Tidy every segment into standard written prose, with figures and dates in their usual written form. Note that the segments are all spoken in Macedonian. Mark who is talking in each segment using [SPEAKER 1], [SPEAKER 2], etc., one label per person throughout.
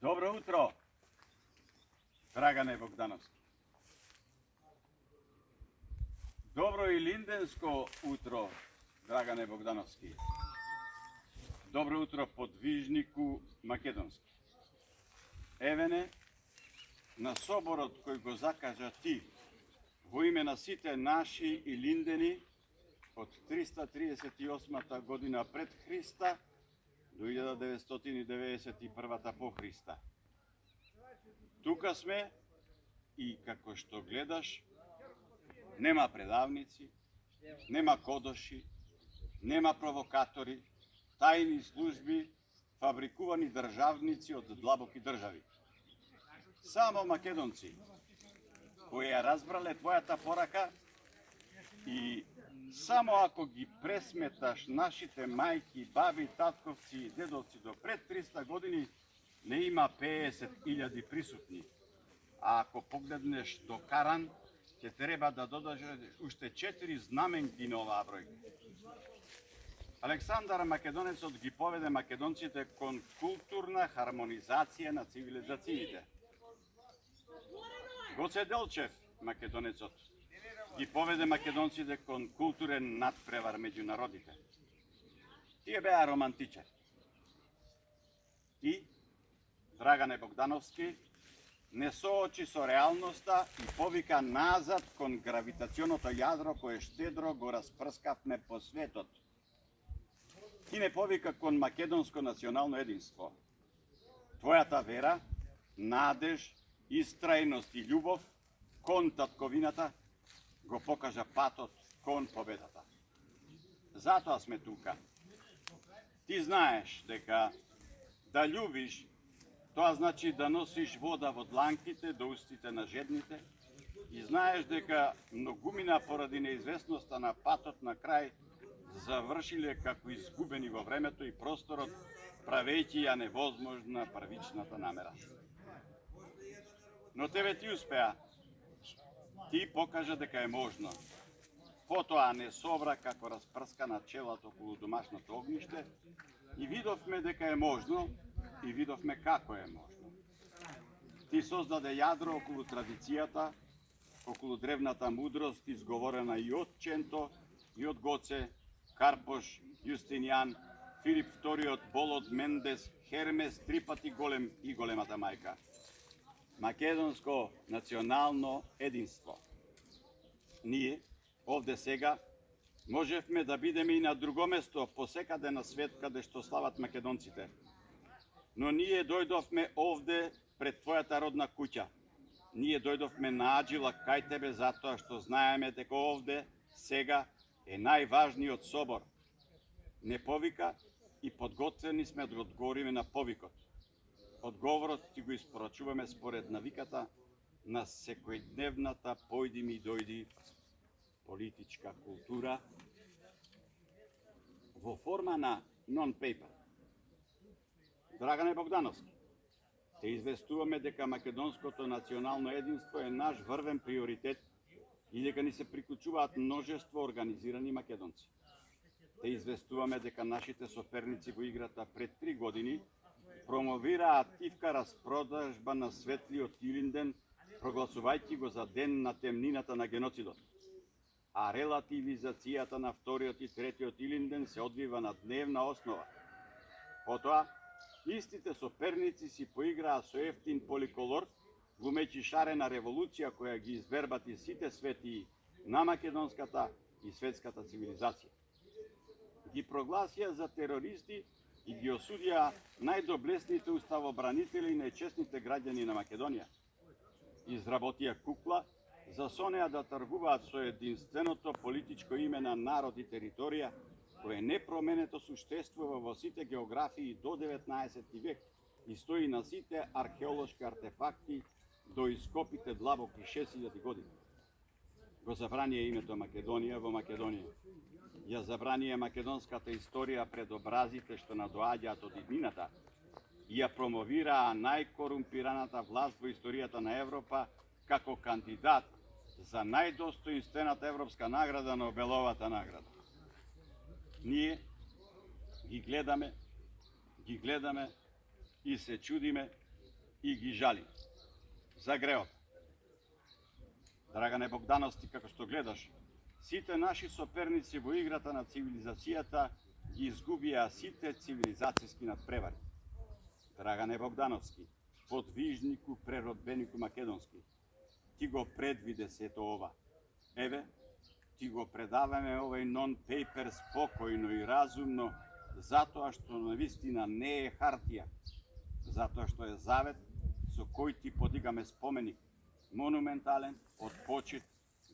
[SPEAKER 1] Dobro utro, Dragane Bogdanovski. Dobro i lindensko utro, Dragane Bogdanovski. Dobro utro podvižniku Македонски. Евене, на соборот кој го закажа ти, во име на сите наши и линдени, од 338 година пред Христа до 1991 по Христа. Тука сме и како што гледаш, нема предавници, нема кодоши, нема провокатори, тајни служби, фабрикувани државници од длабоки држави. Само македонци кои ја разбрале твојата порака и само ако ги пресметаш нашите мајки, баби, татковци и дедовци до пред 300 години, не има 50.000 присутни. А ако погледнеш до Каран, ќе треба да додаш уште 4 знаменки на оваа бројка. Александар Македонецот ги поведе македонците кон културна хармонизација на цивилизациите. Гоце Делчев, македонецот, ги поведе македонците кон културен надпревар меѓу народите. Тие беа романтичари. Ти, Драгане Богдановски, не соочи со реалноста и повика назад кон гравитационото јадро кое штедро го распрскавме по светот. Ти не повика кон македонско национално единство. Твојата вера, надеж, истрајност и љубов кон татковината го покажа патот кон победата. Затоа сме тука. Ти знаеш дека да љубиш, тоа значи да носиш вода во дланките до устите на жедните и знаеш дека многумина поради неизвестноста на патот на крај завршиле како изгубени во времето и просторот, правејќи ја невозможна првичната намера. Но тебе ти успеа. Ти покажа дека е можно. Потоа не собра како распрска на челото околу домашното огниште и видовме дека е можно и видовме како е можно. Ти создаде јадро околу традицијата, околу древната мудрост изговорена и од Ченто, и од Гоце, Карпош, Јустинијан, Филип II, Болот, Мендес, Хермес, трипати голем и големата мајка. Македонско национално единство. Ние, овде сега, можевме да бидеме и на друго место, посекаде на свет, каде што слават македонците. Но ние дојдовме овде пред твојата родна куќа. Ние дојдовме на Аџила кај тебе затоа што знаеме дека овде, сега, е најважниот собор. Не повика и подготвени сме да одговориме на повикот. Одговорот ти го испорачуваме според навиката на секојдневната појди ми дојди политичка култура во форма на non-paper. Драгане Богдановски, те известуваме дека македонското национално единство е наш врвен приоритет и дека ни се приклучуваат множество организирани македонци. Те известуваме дека нашите соперници во играта пред 3 години промовираа активка распродажба на светлиот Илинден, прогласувајќи го за ден на темнината на геноцидот. А релативизацијата на вториот и третиот Илинден се одвива на дневна основа. Потоа, истите соперници си поиграа со ефтин поликолор, глумејќи шарена револуција која ги извербати сите свети на македонската и светската цивилизација. Ги прогласија за терористи и ги осудија најдоблесните уставобранители и најчестните граѓани на Македонија. Изработија кукла за со неа да тргуваат со единственото политичко име на народ и територија, кое непроменето суштествува во сите географии до 19 век и стои на сите археолошки артефакти до ископите длабоки 6000 години. Го забранија името Македонија во Македонија. ја забранија македонската историја пред образите што надоаѓаат од иднината и ја промовираа најкорумпираната власт во историјата на Европа како кандидат за најдостоинствената европска награда, Нобеловата награда. Ние ги гледаме и се чудиме и ги жалиме за греот. Драгане Богдановски, како што гледаш, сите наши соперници во играта на цивилизацијата ги изгубија сите цивилизацијски надпревари. Драгане Богдановски, подвижнику, преродбенику македонски, ти го предвиде сето ова. Еве, ти го предаваме овај нон-пейпер спокојно и разумно, затоа што навистина не е хартија, затоа што е завет со кој ти подигаме споменик, монументален, од почит,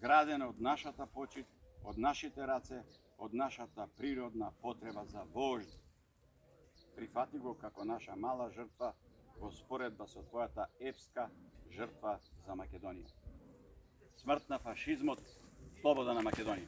[SPEAKER 1] граден од нашата почит, од нашите раце, од нашата природна потреба за вожд. Прифати го како наша мала жртва во споредба со твојата епска жртва за Македонија. Смрт на фашизмот, слобода на Македонија.